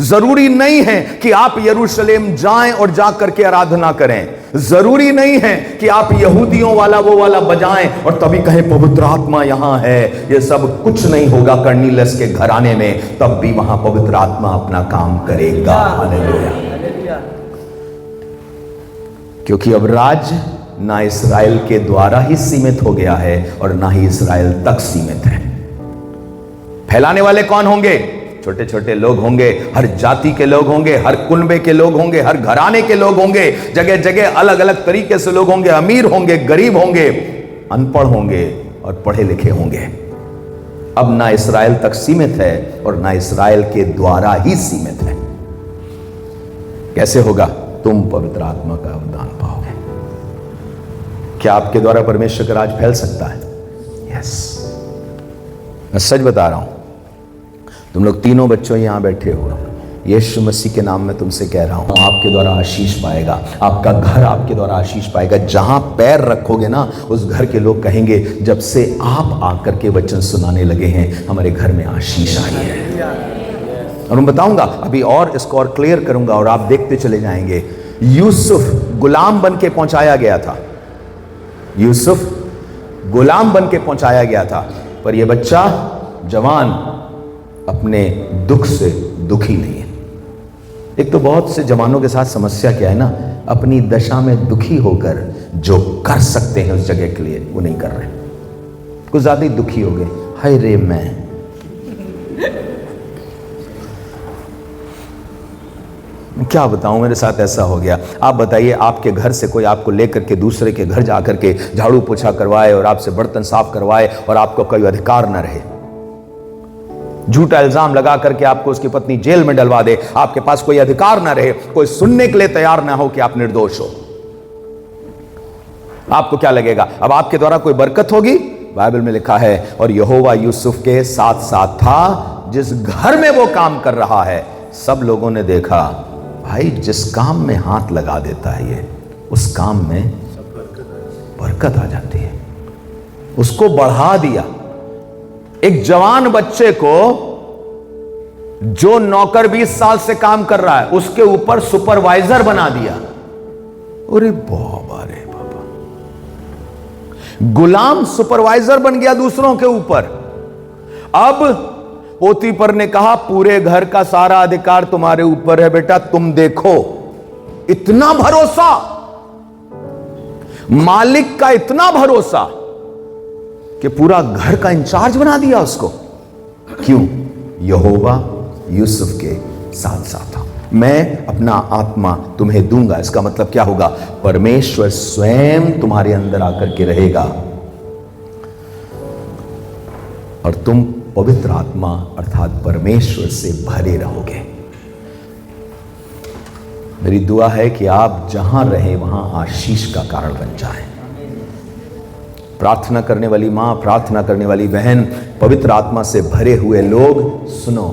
जरूरी नहीं है कि आप यरूशलेम जाएं और जाकर के आराधना करें। जरूरी नहीं है कि आप यहूदियों वाला वो वाला बजाएं और तभी कहें पवित्र आत्मा यहां है। यह सब कुछ नहीं होगा कर्नीलियस के घराने में, तब भी वहां पवित्र आत्मा अपना काम करेगा। हालेलुया। क्योंकि अब राज ना इस्राएल के द्वारा ही सीमित हो गया है और ना ही इस्राएल तक सीमित है। फैलाने वाले कौन होंगे? छोटे छोटे लोग होंगे, हर जाति के लोग होंगे, हर कुनबे के लोग होंगे, हर घराने के लोग होंगे, जगह जगह अलग अलग तरीके से लोग होंगे, अमीर होंगे, गरीब होंगे, अनपढ़ होंगे और पढ़े लिखे होंगे। अब ना इस्राएल तक सीमित है और ना इस्राएल के द्वारा ही सीमित है। कैसे होगा? तुम पवित्र आत्मा का वरदान पाओगे। क्या आपके द्वारा परमेश्वर का राज फैल सकता है? यस, मैं सच बता रहा हूं। तुम लोग तीनों बच्चों यहां बैठे हो, यीशु मसीह के नाम में तुमसे कह रहा हूं, आपके द्वारा आशीष पाएगा, आपका घर आपके द्वारा आशीष पाएगा। जहां पैर रखोगे ना, उस घर के लोग कहेंगे जब से आप आकर के वचन सुनाने लगे हैं हमारे घर में आशीष आई है। और मैं बताऊंगा अभी, और इसको और क्लियर करूंगा और आप देखते चले जाएंगे। यूसुफ गुलाम बन के पहुंचाया गया था, यूसुफ गुलाम बन के पहुंचाया गया था, पर यह बच्चा जवान अपने दुख से दुखी नहीं है। एक तो बहुत से जवानों के साथ समस्या क्या है ना, अपनी दशा में दुखी होकर जो कर सकते हैं उस जगह के लिए वो नहीं कर रहे, कुछ ज्यादा ही दुखी हो गए। हाय रे मैं क्या बताऊं, मेरे साथ ऐसा हो गया। आप बताइए, आपके घर से कोई आपको लेकर के दूसरे के घर जाकर के झाड़ू पोछा करवाए और आपसे बर्तन साफ करवाए और आपको कोई अधिकार न रहे, झूठा इल्जाम लगा करके आपको उसकी पत्नी जेल में डलवा दे, आपके पास कोई अधिकार ना रहे, कोई सुनने के लिए तैयार ना हो कि आप निर्दोष हो, आपको क्या लगेगा? अब आपके द्वारा कोई बरकत होगी? बाइबल में लिखा है, और यहोवा यूसुफ के साथ साथ था, जिस घर में वो काम कर रहा है सब लोगों ने देखा, भाई जिस काम में हाथ लगा देता है ये, उस काम में बरकत आ जाती है। उसको बढ़ा दिया। एक जवान बच्चे को जो नौकर 20 साल से काम कर रहा है उसके ऊपर सुपरवाइजर बना दिया। अरे बाबा रे बाबा, गुलाम सुपरवाइजर बन गया दूसरों के ऊपर। अब पोतीपर ने कहा, पूरे घर का सारा अधिकार तुम्हारे ऊपर है बेटा, तुम देखो। इतना भरोसा, मालिक का इतना भरोसा कि पूरा घर का इंचार्ज बना दिया उसको। क्यों? यहोवा यूसुफ के साथ साथ था। मैं अपना आत्मा तुम्हें दूंगा, इसका मतलब क्या होगा? परमेश्वर स्वयं तुम्हारे अंदर आकर के रहेगा और तुम पवित्र आत्मा अर्थात परमेश्वर से भरे रहोगे। मेरी दुआ है कि आप जहां रहे वहां आशीष का कारण बन जाएं। प्रार्थना करने वाली मां, प्रार्थना करने वाली बहन, पवित्र आत्मा से भरे हुए लोग, सुनो,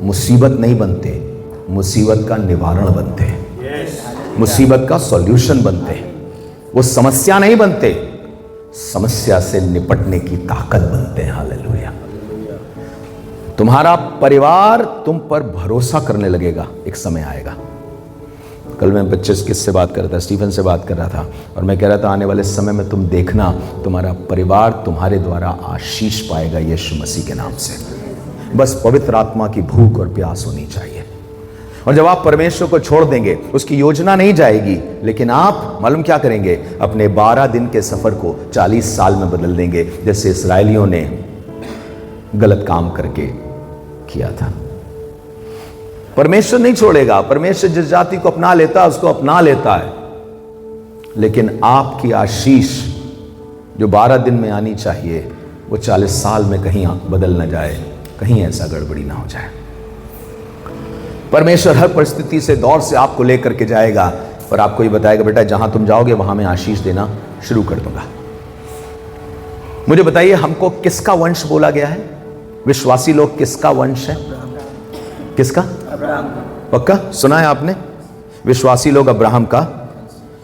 मुसीबत नहीं बनते, मुसीबत का निवारण बनते हैं, मुसीबत का सॉल्यूशन बनते हैं। वो समस्या नहीं बनते, समस्या से निपटने की ताकत बनते हैं। हालेलुया। तुम्हारा परिवार तुम पर भरोसा करने लगेगा, एक समय आएगा। कल मैं बच्चे किससे बात कर रहा था, स्टीफन से बात कर रहा था, और मैं कह रहा था आने वाले समय में तुम देखना, तुम्हारा परिवार तुम्हारे द्वारा आशीष पाएगा यीशु मसीह के नाम से। बस पवित्र आत्मा की भूख और प्यास होनी चाहिए। और जब आप परमेश्वर को छोड़ देंगे, उसकी योजना नहीं जाएगी, लेकिन आप मालूम क्या करेंगे? अपने 12 दिन के सफर को 40 साल में बदल देंगे, जैसे इस्राएलियों ने गलत काम करके किया था। परमेश्वर नहीं छोड़ेगा, परमेश्वर जिस जाति को अपना लेता है उसको अपना लेता है, लेकिन आपकी आशीष जो 12 दिन में आनी चाहिए वो 40 साल में कहीं बदल न जाए, कहीं ऐसा गड़बड़ी ना हो जाए। परमेश्वर हर परिस्थिति से, दौर से आपको लेकर के जाएगा, पर आपको ये बताएगा, बेटा जहां तुम जाओगे वहां मैं आशीष देना शुरू कर दूंगा। मुझे बताइए, हमको किसका वंश बोला गया है? विश्वासी लोग किसका वंश है? किसका? पक्का सुना है आपने? विश्वासी लोग अब्राहम का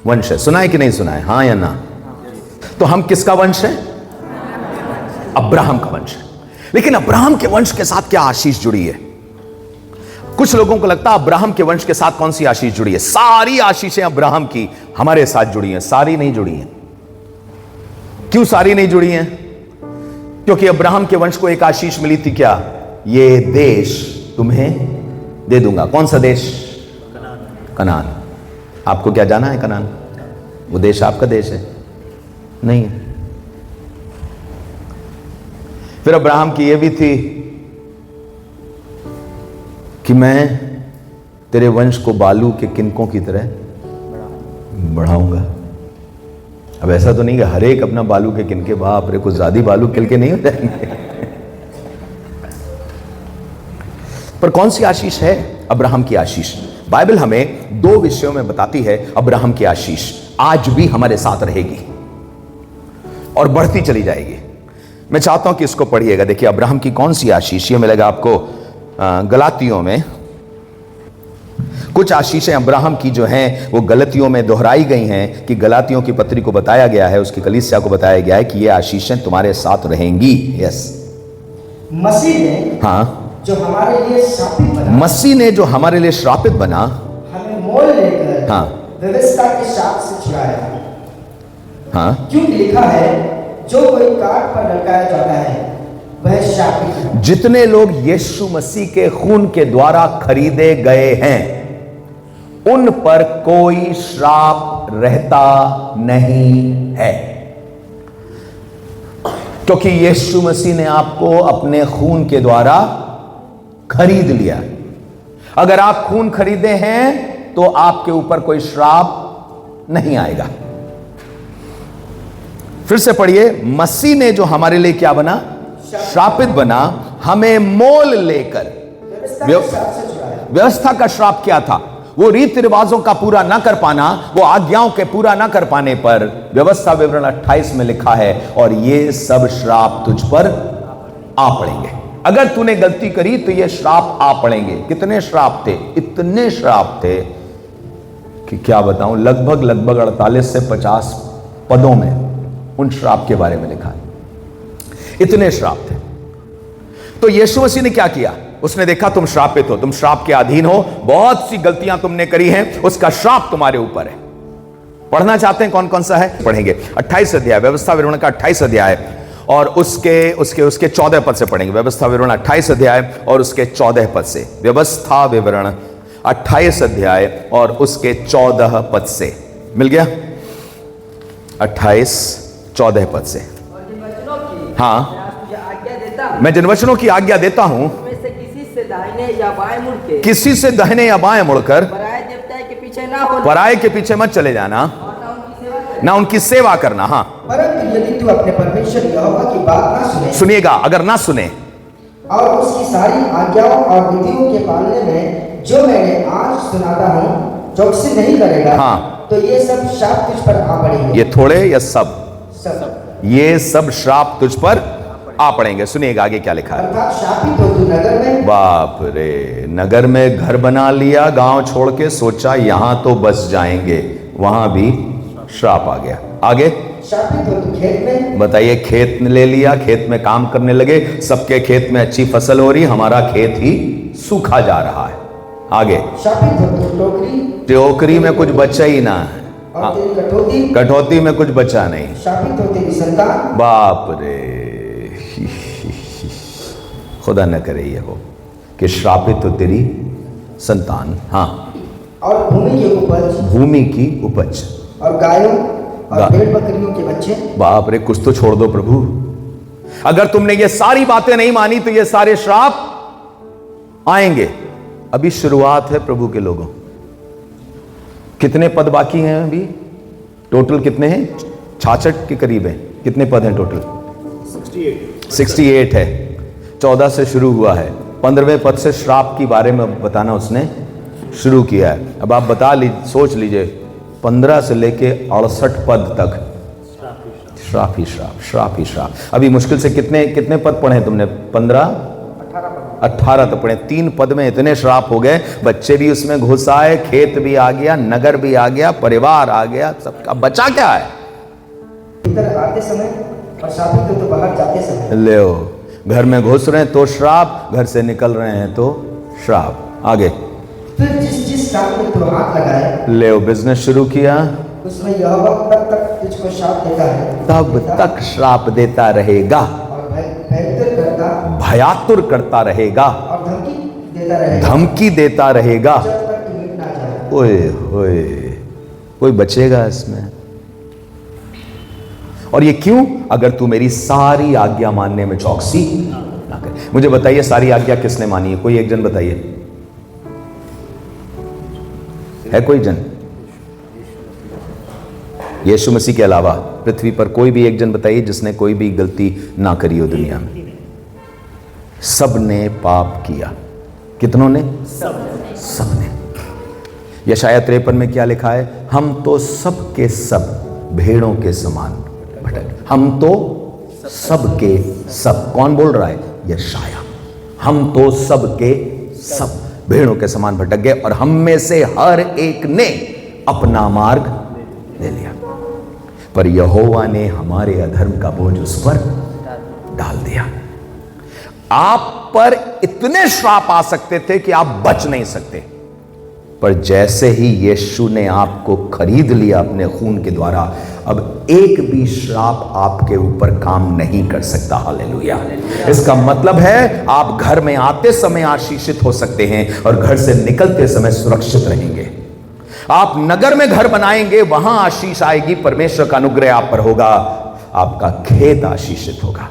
वंश है। सुना है कि नहीं सुना है? हाँ या ना? तो हम किसका वंश है? अब्राहम का वंश है। लेकिन अब्राहम के वंश के साथ क्या आशीष जुड़ी है? कुछ लोगों को लगता है अब्राहम के वंश के साथ कौन सी आशीष जुड़ी है? सारी आशीषें अब्राहम की हमारे साथ जुड़ी हैं। सारी नहीं जुड़ी हैं। क्यों सारी नहीं जुड़ी हैं? क्योंकि अब्राहम के वंश को एक आशीष मिली थी, क्या? ये देश तुम्हें दे दूंगा। कौन सा देश? कनान। आपको क्या जाना है कनान? वो देश आपका देश है? नहीं है। फिर अब्राहम की ये भी थी कि मैं तेरे वंश को बालू के किनकों की तरह बढ़ाऊंगा। अब ऐसा तो नहीं कि हर एक अपना बालू के किनके, बाप रे, कुछ ज्यादा बालू किल के नहीं हो जाएंगे। पर कौन सी आशीष है? अब्राहम की आशीष। बाइबल हमें 2 विषयों में बताती है अब्राहम की आशीष आज भी हमारे साथ रहेगी और बढ़ती चली जाएगी। मैं चाहता हूं कि इसको पढ़िएगा। देखिए अब्राहम की कौन सी आशीष, ये मिलेगा आपको गलातियों में कुछ आशीषें अब्राहम की जो हैं वो गलतियों में दोहराई गई हैं कि गलातियों की पत्री को बताया गया है, उसकी कलीसिया को बताया गया है कि ये आशीषें तुम्हारे साथ रहेंगी। यस, मसीह ने हाँ, जो हमारे लिए शापित बना, मसीह ने जो हमारे लिए श्रापित बना, हमें मोल लेकर हाँ, व्यवस्था के शाप से छुड़ाया। हाँ, क्योंकि लिखा है, जो कोई काट पर लटकाया जाता है वह शापित है। जितने लोग यीशु मसीह के खून के द्वारा खरीदे गए हैं उन पर कोई श्राप रहता नहीं है, क्योंकि यीशु मसीह ने आपको अपने खून के द्वारा खरीद लिया। अगर आप खून खरीदे हैं तो आपके ऊपर कोई श्राप नहीं आएगा। फिर से पढ़िए, मसीह ने जो हमारे लिए क्या बना, श्रापित बना, हमें मोल लेकर। व्यवस्था के शाप से छुड़ाया। व्यवस्था का श्राप क्या था? वो रीति रिवाजों का पूरा ना कर पाना, वो आज्ञाओं के पूरा ना कर पाने पर व्यवस्था विवरण 28 में लिखा है, और ये सब श्राप तुझ पर आ पड़ेंगे। अगर तूने गलती करी तो ये श्राप आ पड़ेंगे। कितने श्राप थे? इतने श्राप थे कि क्या बताऊं, लगभग 48 से 50 पदों में उन श्राप के बारे में लिखा है। इतने श्राप थे। तो यीशु मसीह ने क्या किया? उसने देखा तुम श्रापित हो, तुम श्राप के अधीन हो, बहुत सी गलतियां तुमने करी हैं, उसका श्राप तुम्हारे ऊपर है। पढ़ना चाहते हैं? कौन कौन सा है? पढ़ेंगे 28 अध्याय, व्यवस्था विवरण का 28 अध्याय और उसके 14 पद से पढ़ेंगे। व्यवस्था विवरण 28 अध्याय और उसके 14 पद से। व्यवस्था विवरण 28 अध्याय और उसके 14 पद से। मिल गया? 28 14 पद से। हाँ, मैं जिन वचनों की आज्ञा देता हूं, किसी से दाहिने या बाएं मुड़ के, किसी से दाहिने या बाएं मुड़कर पराये देवता के पीछे ना हो, पराये के पीछे मत चले जाना, ना उनकी सेवा करना। हाँ, परंतु यदि तू अपने परमेश्वर यहोवा की बात ना सुने, सुनिएगा, अगर ना सुने और उसकी सारी आज्ञाओं और विधियों के पालने में जो मैंने आज सुनाता हूँ चौकसी नहीं करेगा, हाँ, तो ये सब श्राप तुझ पर आ पड़ेंगे। ये थोड़े या सब? सब। ये सब श्राप तुझ पर आ पड़ेंगे। सुनिएगा आगे क्या लिखा है। अर्थात शापित हो तू नगर में। बाप रे, नगर में घर बना लिया, गांव छोड़ के सोचा यहां तो बस जाएंगे, वहां भी श्राप आ गया। आगे शापित हो तू खेत में। बताइए, खेत ले लिया, खेत में काम करने लगे, सबके खेत में अच्छी फसल हो रही, हमारा खेत ही सूखा जा रहा है। आगे शापित हो तू टोकरी। टोकरी में कुछ बचा ही ना, और तेरी कटौती। कटौती में कुछ बचा नहीं। शापित हो तेरी संतान। बाप रे, खुदा न करे ये हो कि श्रापित हो तेरी संतान। हाँ, और भूमि की उपज। भूमि की उपज और गायों और भेड़ बकरियों के बच्चे। बाप रे, कुछ तो छोड़ दो प्रभु। अगर तुमने ये सारी बातें नहीं मानी तो ये सारे श्राप आएंगे। अभी शुरुआत है प्रभु के लोगों। कितने पद बाकी हैं अभी? टोटल कितने हैं? 66 के करीब है। कितने पद हैं टोटल? 68 है। 14 से शुरू हुआ है। 15वें पद से श्राप के बारे में बताना उसने शुरू किया है। अब आप बता लीजिए, सोच लीजिए, 15 से लेके 68 पद तक श्राप ही श्राप, श्राप ही श्राप। अभी मुश्किल से कितने पद पढ़े तुमने? 15 18 तो पढ़े। 3 पद में इतने श्राप हो गए, बच्चे भी उसमें घुस आए, खेत भी आ गया, नगर भी आ गया, परिवार आ गया, सबका बचा क्या है? इधर आते समय और शापित हो तो बाहर जाते समय। ले घर में घुस रहे हैं तो श्राप, घर से निकल रहे हैं तो श्राप। आगे फिर जिस काम में तू हाथ लगाए, ले बिजनेस शुरू किया, उसमें यहोवा तब तक तुझको श्राप देता है, तब तक श्राप देता रहेगा, और भयातुर करता रहेगा, और धमकी देता रहेगा, धमकी देता रहेगा। जब तक कि मिट ना जाए। ओए होए, कोई बचेगा इसमें? और ये क्यों? अगर तू मेरी सारी आज्ञा मानने में चौकसी ना करे। मुझे बताइए, सारी आज्ञा किसने मानी है? कोई एक जन बताइए, है कोई जन? यीशु मसीह के अलावा पृथ्वी पर कोई भी एक जन बताइए जिसने कोई भी गलती ना करी हो दुनिया में। सब ने पाप किया। कितनों ने? सब ने। यशाया 53 में क्या लिखा है? हम तो सब के सब भेड़ों के समान भटक। हम तो सब के सब, कौन बोल रहा है? यशाया। हम तो सब के सब भेड़ों के समान भटक गए और हम में से हर एक ने अपना मार्ग ले लिया, पर यहोवा ने हमारे अधर्म का बोझ उस पर डाल दिया। आप पर इतने श्राप आ सकते थे कि आप बच नहीं सकते, पर जैसे ही यीशु ने आपको खरीद लिया अपने खून के द्वारा, अब एक भी श्राप आपके ऊपर काम नहीं कर सकता। हालेलुया। इसका मतलब है आप घर में आते समय आशीषित हो सकते हैं और घर से निकलते समय सुरक्षित रहेंगे। आप नगर में घर बनाएंगे, वहां आशीष आएगी, परमेश्वर का अनुग्रह आप पर होगा, आपका खेत आशीषित होगा।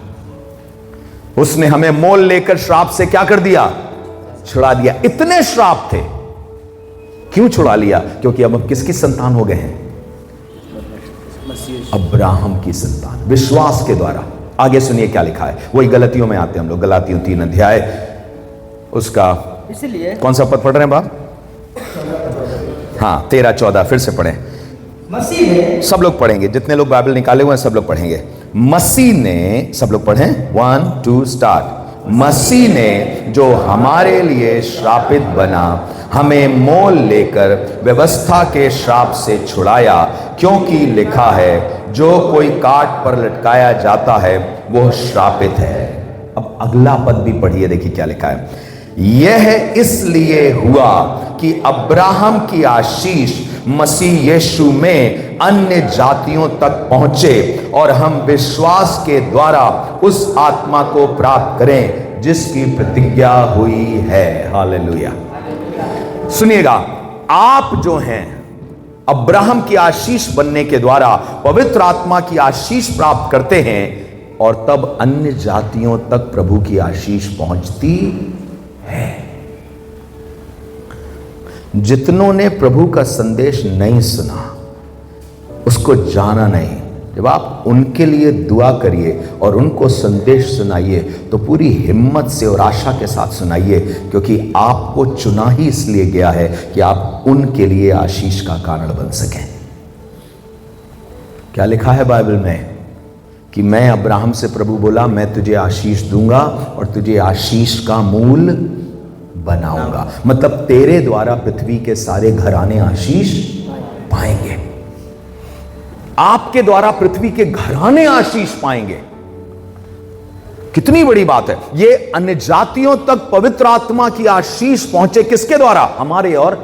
उसने हमें मोल लेकर श्राप से क्या कर दिया? छुड़ा दिया। इतने श्राप थे, क्यों छुड़ा लिया? क्योंकि अब हम किसकी संतान हो गए हैं? अब्राहम की संतान, विश्वास के द्वारा। आगे सुनिए क्या लिखा है, वही गलतियों में आते हैं हम लोग। गलातियों 3 अध्याय उसका इसलिए कौन सा पद पढ़ रहे हैं बाप? हाँ 13-14 फिर से पढ़ें। मसीह ने, सब लोग पढ़ेंगे, जितने लोग बाइबल निकाले हुए हैं सब लोग पढ़ेंगे। मसीह ने, सब लोग पढ़ें, 1 2 स्टार्ट। मसीह ने जो हमारे लिए श्रापित बना, हमें मोल लेकर व्यवस्था के श्राप से छुड़ाया, क्योंकि लिखा है जो कोई काट पर लटकाया जाता है वो श्रापित है। अब अगला पद भी पढ़िए, देखिए क्या लिखा है। यह इसलिए हुआ कि अब्राहम की आशीष मसीह यीशु में अन्य जातियों तक पहुंचे और हम विश्वास के द्वारा उस आत्मा को प्राप्त करें जिसकी प्रतिज्ञा हुई है। हालेलुया। सुनिएगा, आप जो हैं अब्राहम की आशीष बनने के द्वारा पवित्र आत्मा की आशीष प्राप्त करते हैं और तब अन्य जातियों तक प्रभु की आशीष पहुंचती है। जितनों ने प्रभु का संदेश नहीं सुना, उसको जाना नहीं, जब आप उनके लिए दुआ करिए और उनको संदेश सुनाइए तो पूरी हिम्मत से और आशा के साथ सुनाइए, क्योंकि आपको चुना ही इसलिए गया है कि आप उनके लिए आशीष का कारण बन सकें। क्या लिखा है बाइबल में कि मैं अब्राहम से प्रभु बोला मैं तुझे आशीष दूंगा और तुझे आशीष का मूल बनाऊंगा। मतलब तेरे द्वारा पृथ्वी के सारे घराने आशीष पाएंगे, आपके द्वारा पृथ्वी के घराने आशीष पाएंगे। कितनी बड़ी बात है ये। अन्य जातियों तक पवित्र आत्मा की आशीष पहुंचे, किसके द्वारा? हमारे और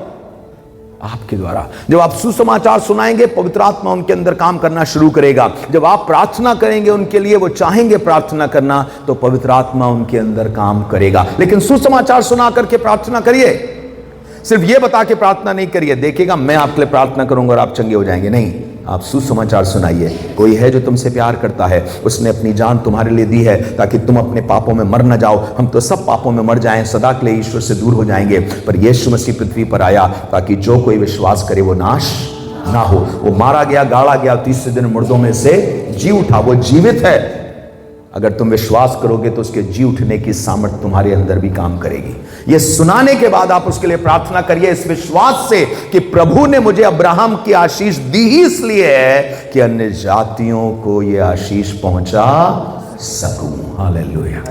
आपके द्वारा। जब आप सुसमाचार सुनाएंगे, पवित्र आत्मा उनके अंदर काम करना शुरू करेगा। जब आप प्रार्थना करेंगे उनके लिए, वो चाहेंगे प्रार्थना करना, तो पवित्र आत्मा उनके अंदर काम करेगा। लेकिन सुसमाचार सुना करके प्रार्थना करिए, सिर्फ ये बता के प्रार्थना नहीं करिए, देखिएगा मैं आपके लिए प्रार्थना करूंगा और आप चंगे हो जाएंगे। नहीं, आप सुसमाचार सुनाइए। कोई है जो तुमसे प्यार करता है, उसने अपनी जान तुम्हारे लिए दी है ताकि तुम अपने पापों में मर न जाओ। हम तो सब पापों में मर जाएं, सदा के लिए ईश्वर से दूर हो जाएंगे, पर यीशु मसीह पृथ्वी पर आया ताकि जो कोई विश्वास करे वो नाश ना हो। वो मारा गया, गाड़ा गया, तीसरे दिन मुर्दों में से जी उठा, वो जीवित है। अगर तुम विश्वास करोगे तो उसके जी उठने की सामर्थ्य तुम्हारे अंदर भी काम करेगी। ये सुनाने के बाद आप उसके लिए प्रार्थना करिए इस विश्वास से कि प्रभु ने मुझे अब्राहम की आशीष दी ही इसलिए है कि अन्य जातियों को ये आशीष पहुंचा सकूं। हालेलुया।